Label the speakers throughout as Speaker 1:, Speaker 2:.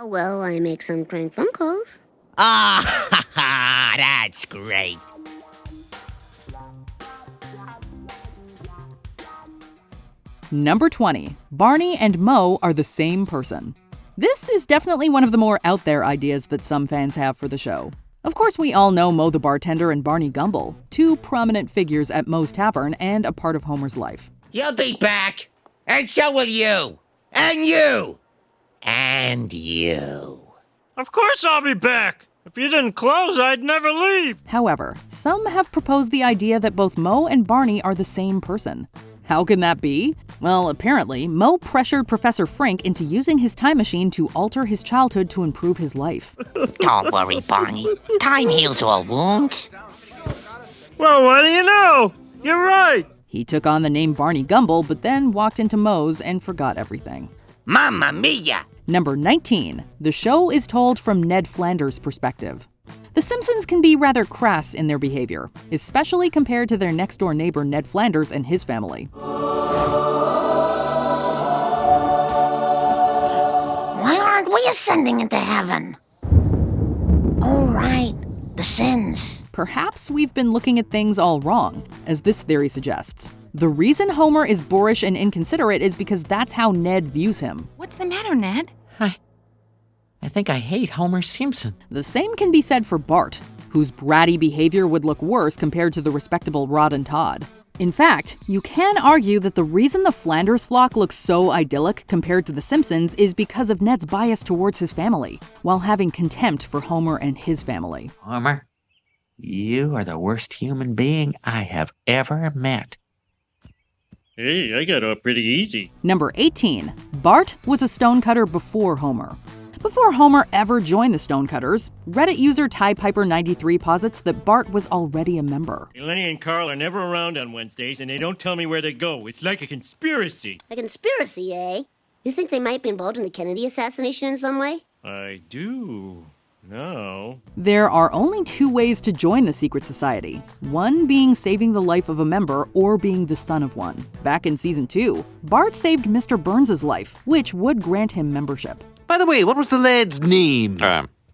Speaker 1: Oh, well, I make some prank phone calls.
Speaker 2: Ah, that's great.
Speaker 3: Number 20. Barney and Moe are the same person. This is definitely one of the more out there ideas that some fans have for the show. Of course, we all know Moe the bartender and Barney Gumble, two prominent figures at Moe's Tavern and a part of Homer's life.
Speaker 2: You'll be back, and so will you, and you, and you.
Speaker 4: Of course I'll be back. If you didn't close, I'd never leave.
Speaker 3: However, some have proposed the idea that both Moe and Barney are the same person. How can that be? Well, apparently, Moe pressured Professor Frink into using his time machine to alter his childhood to improve his life.
Speaker 2: Don't worry, Barney. Time heals all wounds.
Speaker 4: Well, what do you know? You're right.
Speaker 3: He took on the name Barney Gumble, but then walked into Moe's and forgot everything.
Speaker 2: Mamma mia!
Speaker 3: Number 19. The show is told from Ned Flanders' perspective. The Simpsons can be rather crass in their behavior, especially compared to their next-door neighbor Ned Flanders and his family.
Speaker 5: Why aren't we ascending into heaven? Oh, right, the sins.
Speaker 3: Perhaps we've been looking at things all wrong, as this theory suggests. The reason Homer is boorish and inconsiderate is because that's how Ned views him.
Speaker 6: What's the matter, Ned?
Speaker 7: I think I hate Homer Simpson.
Speaker 3: The same can be said for Bart, whose bratty behavior would look worse compared to the respectable Rod and Todd. In fact, you can argue that the reason the Flanders flock looks so idyllic compared to the Simpsons is because of Ned's bias towards his family, while having contempt for Homer and his family.
Speaker 7: Homer, you are the worst human being I have ever met.
Speaker 4: Hey, I got off pretty easy.
Speaker 3: Number 18. Bart was a stonecutter before Homer. Before Homer ever joined the Stonecutters, Reddit user TiePiper93 posits that Bart was already a member.
Speaker 4: Lenny and Carl are never around on Wednesdays, and they don't tell me where they go. It's like a conspiracy.
Speaker 1: A conspiracy, eh? You think they might be involved in the Kennedy assassination in some way?
Speaker 4: I do. No.
Speaker 3: There are only two ways to join the secret society. One being saving the life of a member or being the son of one. Back in season 2, Bart saved Mr. Burns' life, which would grant him membership.
Speaker 8: By the way, what was the lad's name?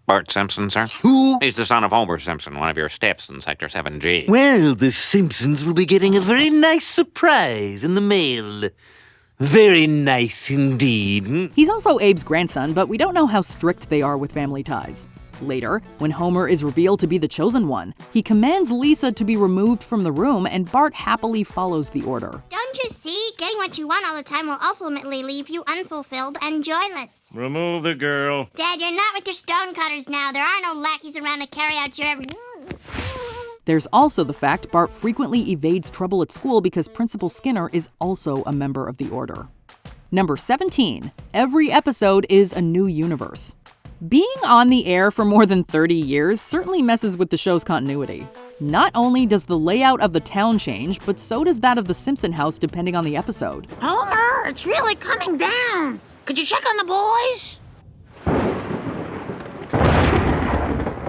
Speaker 9: Bart Simpson, sir.
Speaker 8: Who?
Speaker 9: He's the son of Homer Simpson, one of your steps in Sector 7G.
Speaker 8: Well, the Simpsons will be getting a very nice surprise in the mail. Very nice indeed.
Speaker 3: He's also Abe's grandson, but we don't know how strict they are with family ties. Later, when Homer is revealed to be the chosen one, he commands Lisa to be removed from the room, and Bart happily follows the order.
Speaker 10: Don't you see? Getting what you want all the time will ultimately leave you unfulfilled and joyless.
Speaker 4: Remove the girl.
Speaker 10: Dad, you're not with your stonecutters now. There are no lackeys around to carry out your every...
Speaker 3: There's also the fact Bart frequently evades trouble at school because Principal Skinner is also a member of the Order. Number 17. Every episode is a new universe. Being on the air for more than 30 years certainly messes with the show's continuity. Not only does the layout of the town change, but so does that of the Simpson house depending on the episode.
Speaker 5: Homer, it's really coming down. Could you check on the boys?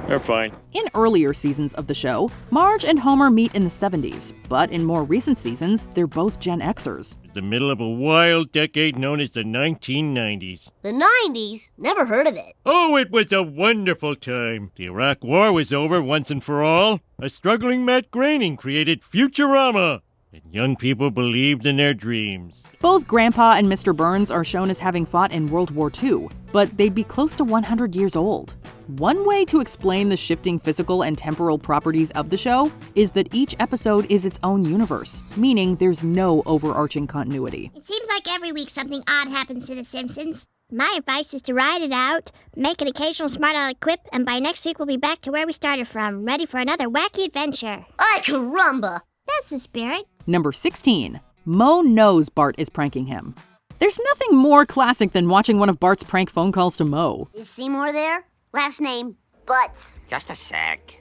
Speaker 4: They're fine.
Speaker 3: In earlier seasons of the show, Marge and Homer meet in the 70s, but in more recent seasons, they're both Gen Xers.
Speaker 4: The middle of a wild decade known as the 1990s.
Speaker 1: The 90s? Never heard of it.
Speaker 4: Oh, it was a wonderful time. The Iraq War was over once and for all. A struggling Matt Groening created Futurama. And young people believed in their dreams.
Speaker 3: Both Grandpa and Mr. Burns are shown as having fought in World War II, but they'd be close to 100 years old. One way to explain the shifting physical and temporal properties of the show is that each episode is its own universe, meaning there's no overarching continuity.
Speaker 10: It seems like every week something odd happens to The Simpsons. My advice is to ride it out, make an occasional smart-aleck quip, and by next week we'll be back to where we started from, ready for another wacky adventure.
Speaker 1: Ay, caramba!
Speaker 10: That's the spirit.
Speaker 3: Number 16. Moe knows Bart is pranking him. There's nothing more classic than watching one of Bart's prank phone calls to Moe.
Speaker 1: Is Seymour there? Last name, Butts.
Speaker 2: Just a sec.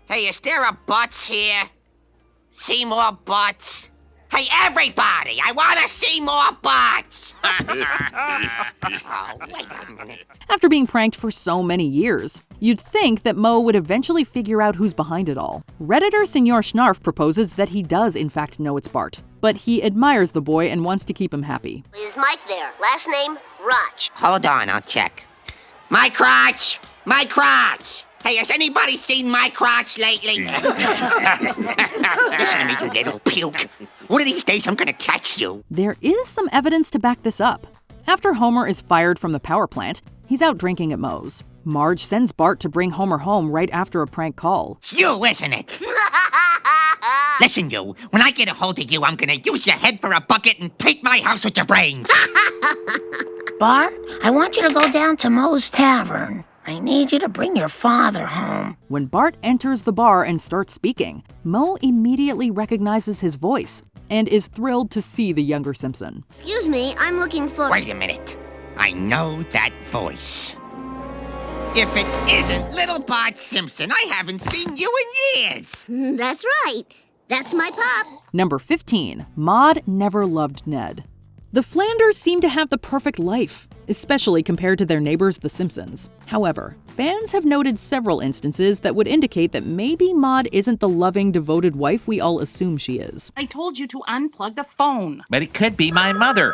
Speaker 2: Hey, is there a Butts here? See more Butts? Hey, everybody! I want to see more Butts! Oh, wait a minute.
Speaker 3: After being pranked for so many years, you'd think that Moe would eventually figure out who's behind it all. Redditor Senor Schnarf proposes that he does in fact know it's Bart, but he admires the boy and wants to keep him happy.
Speaker 1: Is Mike there? Last name, Roch.
Speaker 2: Hold on, I'll check. My crotch! My crotch! Hey, has anybody seen my crotch lately? Listen to me, you little puke. One of these days I'm gonna catch you.
Speaker 3: There is some evidence to back this up. After Homer is fired from the power plant, he's out drinking at Moe's. Marge sends Bart to bring Homer home right after a prank call.
Speaker 2: It's you, isn't it? Listen, you, when I get a hold of you, I'm gonna use your head for a bucket and paint my house with your brains.
Speaker 5: Bart, I want you to go down to Moe's Tavern. I need you to bring your father home.
Speaker 3: When Bart enters the bar and starts speaking, Moe immediately recognizes his voice and is thrilled to see the younger Simpson.
Speaker 1: Excuse me, I'm looking for...
Speaker 2: Wait a minute. I know that voice. If it isn't little Bart Simpson, I haven't seen you in years.
Speaker 1: That's right. That's my pop.
Speaker 3: Number 15, Maude never loved Ned. The Flanders seem to have the perfect life, especially compared to their neighbors, the Simpsons. However, fans have noted several instances that would indicate that maybe Maude isn't the loving, devoted wife we all assume she is.
Speaker 6: I told you to unplug the phone.
Speaker 7: But it could be my mother.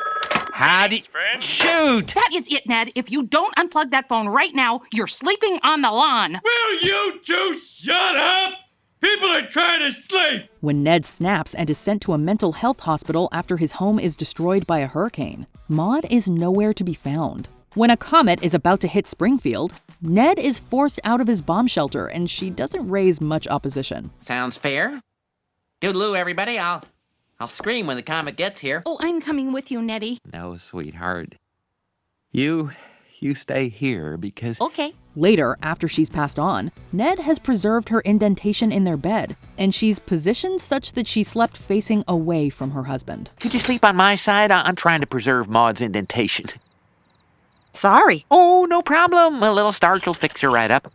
Speaker 7: How did... Shoot!
Speaker 6: That is it, Ned. If you don't unplug that phone right now, you're sleeping on the lawn.
Speaker 4: Will you two shut up? People are trying to sleep!
Speaker 3: When Ned snaps and is sent to a mental health hospital after his home is destroyed by a hurricane, Maude is nowhere to be found. When a comet is about to hit Springfield, Ned is forced out of his bomb shelter and she doesn't raise much opposition.
Speaker 7: Sounds fair. Toodaloo, everybody. I'll scream when the comet gets here.
Speaker 6: Oh, I'm coming with you, Nettie.
Speaker 7: No, sweetheart. You stay here because...
Speaker 6: Okay.
Speaker 3: Later, after she's passed on, Ned has preserved her indentation in their bed, and she's positioned such that she slept facing away from her husband.
Speaker 7: Could you sleep on my side? I'm trying to preserve Maude's indentation.
Speaker 11: Sorry.
Speaker 7: Oh, no problem. A little starch will fix her right up.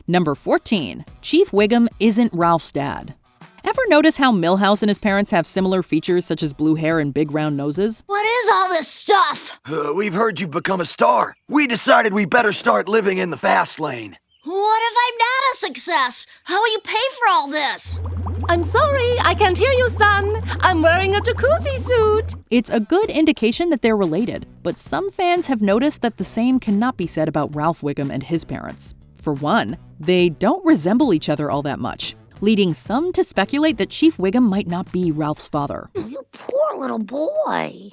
Speaker 3: Number 14, Chief Wiggum isn't Ralph's dad. Ever notice how Milhouse and his parents have similar features such as blue hair and big round noses?
Speaker 11: What is all this stuff?
Speaker 12: We've heard you've become a star. We decided we better start living in the fast lane.
Speaker 11: What if I'm not a success? How will you pay for all this?
Speaker 6: I'm sorry, I can't hear you, son. I'm wearing a jacuzzi suit.
Speaker 3: It's a good indication that they're related, but some fans have noticed that the same cannot be said about Ralph Wiggum and his parents. For one, they don't resemble each other all that much, leading some to speculate that Chief Wiggum might not be Ralph's father.
Speaker 5: You poor little boy.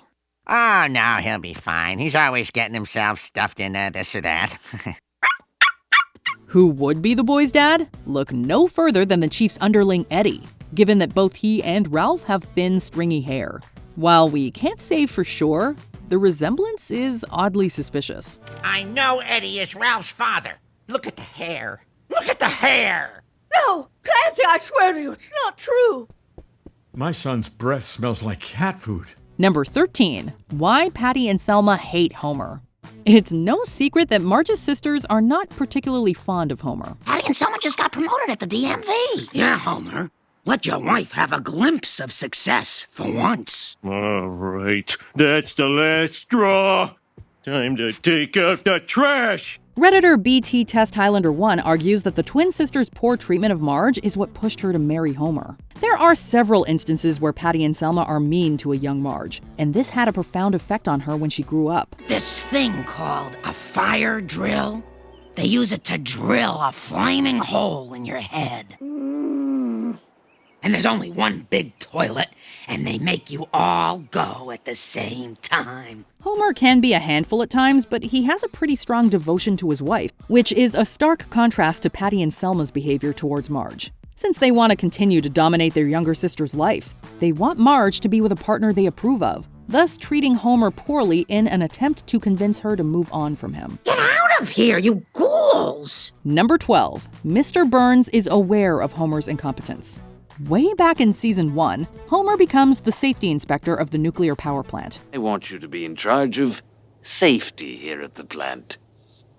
Speaker 2: Oh, no, he'll be fine. He's always getting himself stuffed in this or that.
Speaker 3: Who would be the boy's dad? Look no further than the Chief's underling Eddie, given that both he and Ralph have thin, stringy hair. While we can't say for sure, the resemblance is oddly suspicious.
Speaker 2: I know Eddie is Ralph's father. Look at the hair. Look at the hair!
Speaker 11: No, Clancy, I swear to you, it's not true.
Speaker 13: My son's breath smells like cat food.
Speaker 3: Number 13, why Patty and Selma hate Homer. It's no secret that Marge's sisters are not particularly fond of Homer.
Speaker 5: Patty and Selma just got promoted at the DMV.
Speaker 14: Yeah, Homer. Let your wife have a glimpse of success for once.
Speaker 4: All right, that's the last straw. Time to take out the trash.
Speaker 3: Redditor BT Test Highlander 1 argues that the twin sisters' poor treatment of Marge is what pushed her to marry Homer. There are several instances where Patty and Selma are mean to a young Marge, and this had a profound effect on her when she grew up.
Speaker 14: This thing called a fire drill, they use it to drill a flaming hole in your head. And there's only one big toilet, and they make you all go at the same time.
Speaker 3: Homer can be a handful at times, but he has a pretty strong devotion to his wife, which is a stark contrast to Patty and Selma's behavior towards Marge. Since they want to continue to dominate their younger sister's life, they want Marge to be with a partner they approve of, thus treating Homer poorly in an attempt to convince her to move on from him.
Speaker 14: Get out of here, you ghouls!
Speaker 3: Number 12, Mr. Burns is aware of Homer's incompetence. Way back in season 1, Homer becomes the safety inspector of the nuclear power plant.
Speaker 8: I want you to be in charge of safety here at the plant.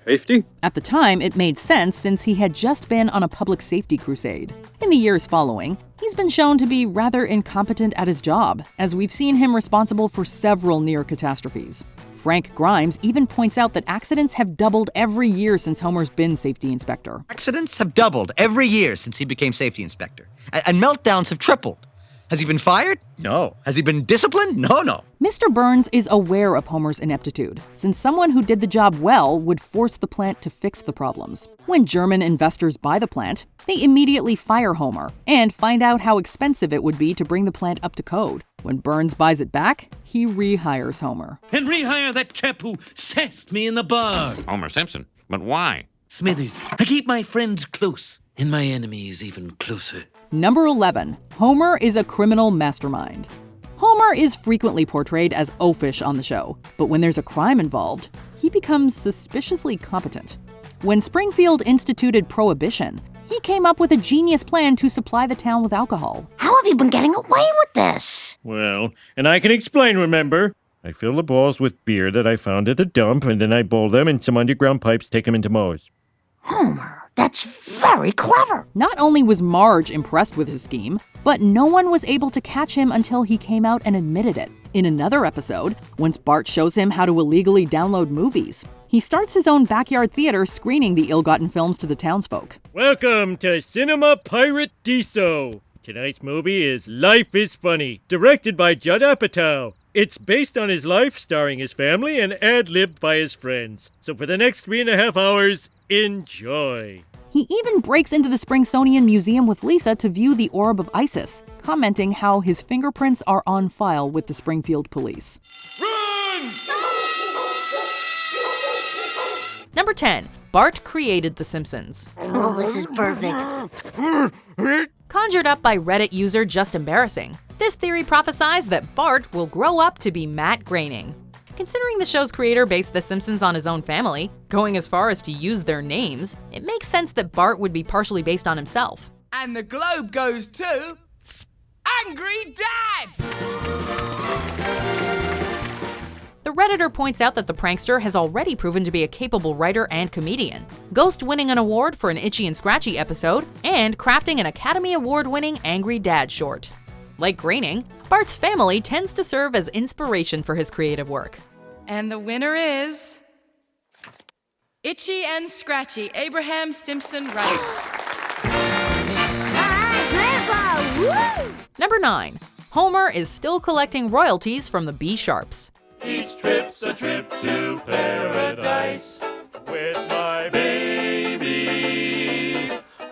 Speaker 13: Safety?
Speaker 3: At the time, it made sense since he had just been on a public safety crusade. In the years following, he's been shown to be rather incompetent at his job, as we've seen him responsible for several near catastrophes. Frank Grimes even points out that accidents have doubled every year since Homer's been safety inspector.
Speaker 15: Accidents have doubled every year since he became safety inspector. And meltdowns have tripled. Has he been fired? No. Has he been disciplined? No.
Speaker 3: Mr. Burns is aware of Homer's ineptitude, since someone who did the job well would force the plant to fix the problems. When German investors buy the plant, they immediately fire Homer and find out how expensive it would be to bring the plant up to code. When Burns buys it back, he rehires Homer.
Speaker 8: And rehire that chap who sassed me in the bar.
Speaker 9: Homer Simpson. But why?
Speaker 8: Smithers, I keep my friends close, and my enemies even closer.
Speaker 3: Number 11. Homer is a criminal mastermind. Homer is frequently portrayed as oafish on the show, but when there's a crime involved, he becomes suspiciously competent. When Springfield instituted Prohibition, he came up with a genius plan to supply the town with alcohol.
Speaker 5: How have you been getting away with this?
Speaker 4: Well, and I can explain, remember? I fill the balls with beer that I found at the dump, and then I bowl them in some underground pipes, take them into Moe's.
Speaker 5: Homer, that's very clever.
Speaker 3: Not only was Marge impressed with his scheme, but no one was able to catch him until he came out and admitted it. In another episode, once Bart shows him how to illegally download movies, he starts his own backyard theater screening the ill-gotten films to the townsfolk.
Speaker 4: Welcome to Cinema Pirate Diso. Tonight's movie is Life is Funny, directed by Judd Apatow. It's based on his life, starring his family, and ad-libbed by his friends. So for the next 3.5 hours, enjoy.
Speaker 3: He even breaks into the Smithsonian Museum with Lisa to view the Orb of Isis, commenting how his fingerprints are on file with the Springfield police.
Speaker 4: Run!
Speaker 3: Number 10. Bart created The Simpsons.
Speaker 1: Oh, this is perfect.
Speaker 3: Conjured up by Reddit user Just Embarrassing, this theory prophesies that Bart will grow up to be Matt Groening. Considering the show's creator based The Simpsons on his own family, going as far as to use their names, it makes sense that Bart would be partially based on himself.
Speaker 16: And the globe goes to Angry Dad!
Speaker 3: The Redditor points out that the prankster has already proven to be a capable writer and comedian, Ghost winning an award for an Itchy and Scratchy episode, and crafting an Academy Award-winning Angry Dad short. Like Groening, Bart's family tends to serve as inspiration for his creative work.
Speaker 17: And the winner is Itchy and Scratchy Abraham Simpson Rice.
Speaker 1: Alright, Grandpa! Woo!
Speaker 3: Number 9. Homer is still collecting royalties from the B Sharps.
Speaker 18: Each trip's a trip to paradise with my baby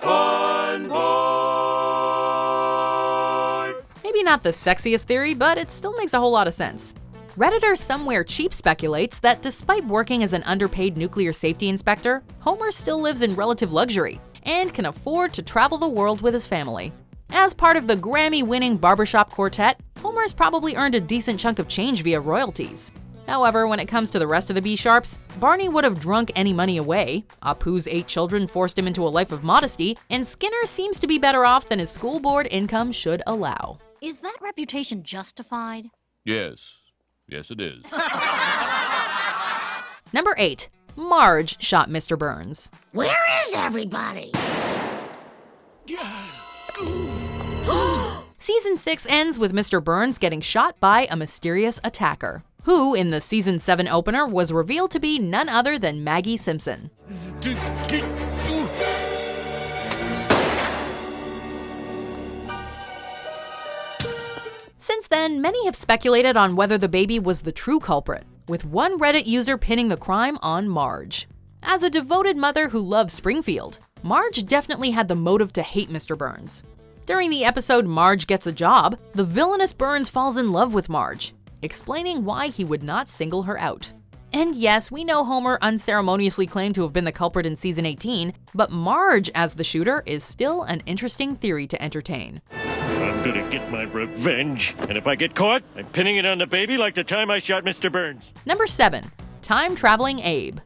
Speaker 18: on board.
Speaker 3: Maybe not the sexiest theory, but it still makes a whole lot of sense. Redditor Somewhere Cheap speculates that despite working as an underpaid nuclear safety inspector, Homer still lives in relative luxury and can afford to travel the world with his family. As part of the Grammy-winning barbershop quartet, Homer's probably earned a decent chunk of change via royalties. However, when it comes to the rest of the B-Sharps, Barney would have drunk any money away, Apu's 8 children forced him into a life of modesty, and Skinner seems to be better off than his school board income should allow.
Speaker 19: Is that reputation justified?
Speaker 18: Yes. Yes, it is.
Speaker 3: Number 8. Marge shot Mr. Burns.
Speaker 5: Where is everybody?
Speaker 3: Season 6 ends with Mr. Burns getting shot by a mysterious attacker, who in the Season 7 opener was revealed to be none other than Maggie Simpson. Since then, many have speculated on whether the baby was the true culprit, with one Reddit user pinning the crime on Marge. As a devoted mother who loves Springfield, Marge definitely had the motive to hate Mr. Burns. During the episode Marge Gets a Job, the villainous Burns falls in love with Marge, explaining why he would not single her out. And yes, we know Homer unceremoniously claimed to have been the culprit in Season 18, but Marge as the shooter is still an interesting theory to entertain.
Speaker 4: I'm gonna get my revenge, and if I get caught, I'm pinning it on the baby like the time I shot Mr. Burns.
Speaker 3: Number 7. Time-traveling Abe.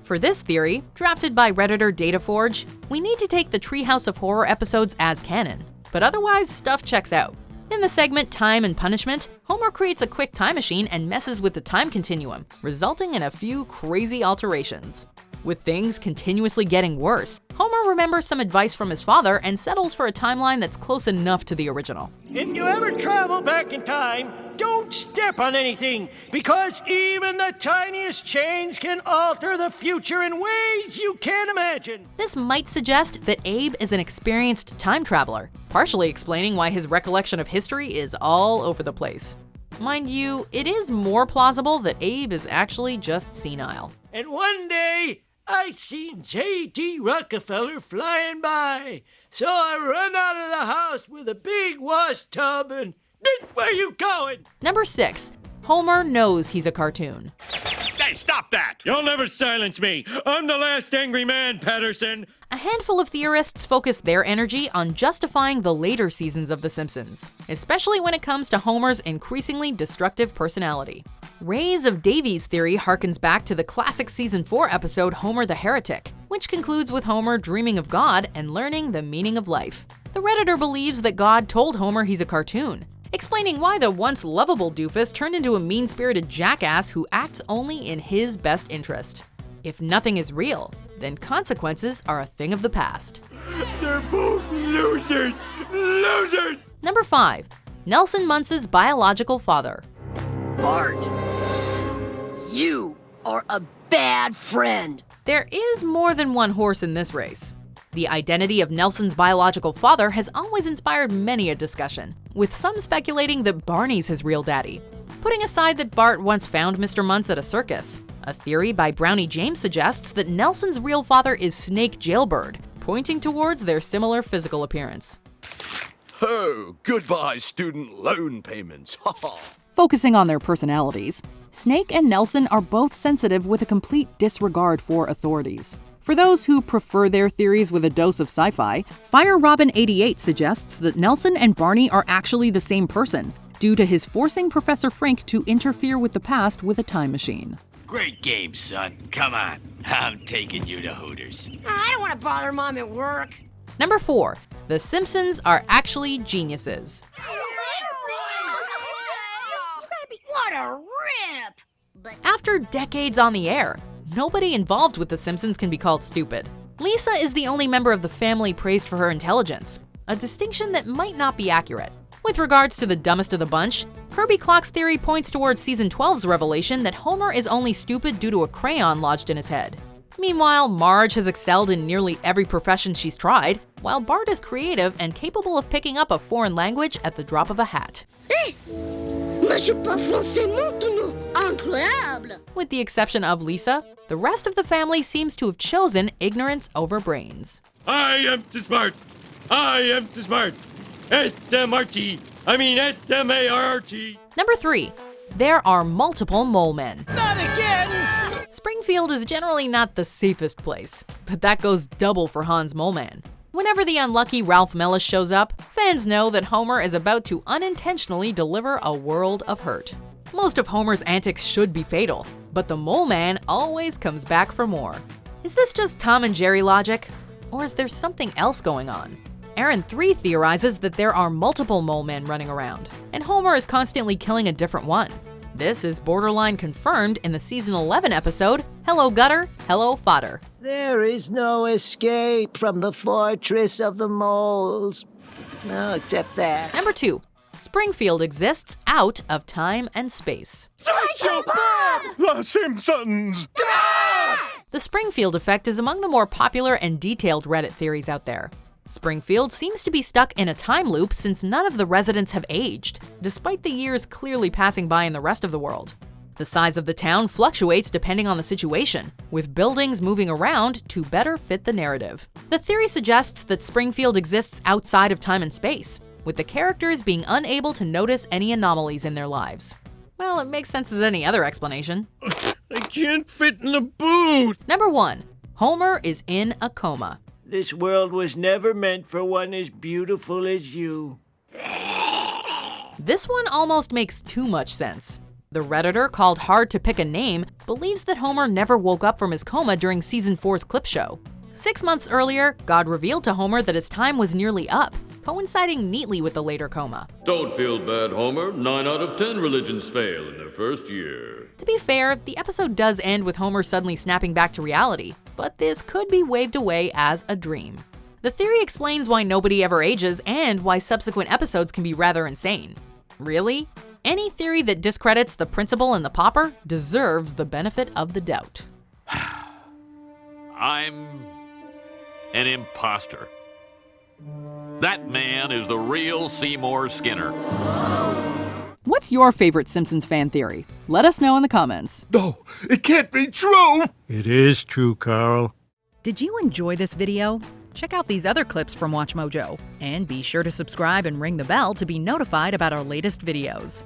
Speaker 3: For this theory, drafted by Redditor DataForge, we need to take the Treehouse of Horror episodes as canon, but otherwise stuff checks out. In the segment Time and Punishment, Homer creates a quick time machine and messes with the time continuum, resulting in a few crazy alterations. With things continuously getting worse, Homer remembers some advice from his father and settles for a timeline that's close enough to the original.
Speaker 4: If you ever travel back in time, don't step on anything, because even the tiniest change can alter the future in ways you can't imagine.
Speaker 3: This might suggest that Abe is an experienced time traveler, partially explaining why his recollection of history is all over the place. Mind you, it is more plausible that Abe is actually just senile.
Speaker 4: And one day, I seen J.D. Rockefeller flying by, so I run out of the house with a big wash tub and, where you going?
Speaker 3: Number 6. Homer knows he's a cartoon.
Speaker 18: Hey, stop that!
Speaker 4: You'll never silence me. I'm the last angry man, Patterson.
Speaker 3: A handful of theorists focus their energy on justifying the later seasons of The Simpsons, especially when it comes to Homer's increasingly destructive personality. Rays of Davies' theory harkens back to the classic Season 4 episode Homer the Heretic, which concludes with Homer dreaming of God and learning the meaning of life. The Redditor believes that God told Homer he's a cartoon, explaining why the once lovable doofus turned into a mean-spirited jackass who acts only in his best interest. If nothing is real, then consequences are a thing of the past.
Speaker 4: They're both losers! Losers!
Speaker 3: Number 5. Nelson Muntz's biological father.
Speaker 11: Bart, you are a bad friend.
Speaker 3: There is more than one horse in this race. The identity of Nelson's biological father has always inspired many a discussion, with some speculating that Barney's his real daddy. Putting aside that Bart once found Mr. Muntz at a circus, a theory by Brownie James suggests that Nelson's real father is Snake Jailbird, pointing towards their similar physical appearance.
Speaker 12: Oh, goodbye student loan payments.
Speaker 3: Focusing on their personalities, Snake and Nelson are both sensitive with a complete disregard for authorities. For those who prefer their theories with a dose of sci-fi, Fire Robin 88 suggests that Nelson and Barney are actually the same person, due to his forcing Professor Frink to interfere with the past with a time machine.
Speaker 20: Great game, son. Come on. I'm taking you to Hooters.
Speaker 11: I don't want to bother Mom at work.
Speaker 3: Number 4. The Simpsons are actually geniuses.
Speaker 11: What a rip!
Speaker 3: After decades on the air, nobody involved with The Simpsons can be called stupid. Lisa is the only member of the family praised for her intelligence, a distinction that might not be accurate. With regards to the dumbest of the bunch, Kirby Clock's theory points towards Season 12's revelation that Homer is only stupid due to a crayon lodged in his head. Meanwhile, Marge has excelled in nearly every profession she's tried, while Bart is creative and capable of picking up a foreign language at the drop of a hat.
Speaker 1: Mais je parle français maintenant. Incroyable!
Speaker 3: With the exception of Lisa, the rest of the family seems to have chosen ignorance over brains.
Speaker 4: I am too smart. I am too smart. S-M-R-T. I mean S-M-A-R-T.
Speaker 3: Number 3. There are multiple Molemen.
Speaker 4: Not again!
Speaker 3: Springfield is generally not the safest place, but that goes double for Hans Moleman. Whenever the unlucky Ralph Mellis shows up, fans know that Homer is about to unintentionally deliver a world of hurt. Most of Homer's antics should be fatal, but the Mole Man always comes back for more. Is this just Tom and Jerry logic? Or is there something else going on? Aaron 3 theorizes that there are multiple Mole Men running around, and Homer is constantly killing a different one. This is borderline confirmed in the Season 11 episode, Hello Gutter, Hello Fodder.
Speaker 21: There is no escape from the fortress of the moles. No, except that.
Speaker 3: Number 2. Springfield exists out of time and space.
Speaker 21: Sideshow Bob!
Speaker 18: The Simpsons!
Speaker 3: The Springfield effect is among the more popular and detailed Reddit theories out there. Springfield seems to be stuck in a time loop since none of the residents have aged, despite the years clearly passing by in the rest of the world. The size of the town fluctuates depending on the situation, with buildings moving around to better fit the narrative. The theory suggests that Springfield exists outside of time and space, with the characters being unable to notice any anomalies in their lives. Well, it makes sense as any other explanation.
Speaker 4: I can't fit in the boot!
Speaker 3: Number 1. Homer is in a coma.
Speaker 4: This world was never meant for one as beautiful as you.
Speaker 3: This one almost makes too much sense. The Redditor, called Hard to Pick a Name, believes that Homer never woke up from his coma during Season 4's clip show. 6 months earlier, God revealed to Homer that his time was nearly up, coinciding neatly with the later coma.
Speaker 18: Don't feel bad, Homer. 9 out of 10 religions fail in their first year.
Speaker 3: To be fair, the episode does end with Homer suddenly snapping back to reality, but this could be waved away as a dream. The theory explains why nobody ever ages and why subsequent episodes can be rather insane. Really? Any theory that discredits the principal and the pauper deserves the benefit of the doubt.
Speaker 18: I'm an imposter. That man is the real Seymour Skinner.
Speaker 3: What's your favorite Simpsons fan theory? Let us know in the comments.
Speaker 10: No, it can't be true!
Speaker 4: It is true, Carl.
Speaker 3: Did you enjoy this video? Check out these other clips from Watch Mojo, and be sure to subscribe and ring the bell to be notified about our latest videos.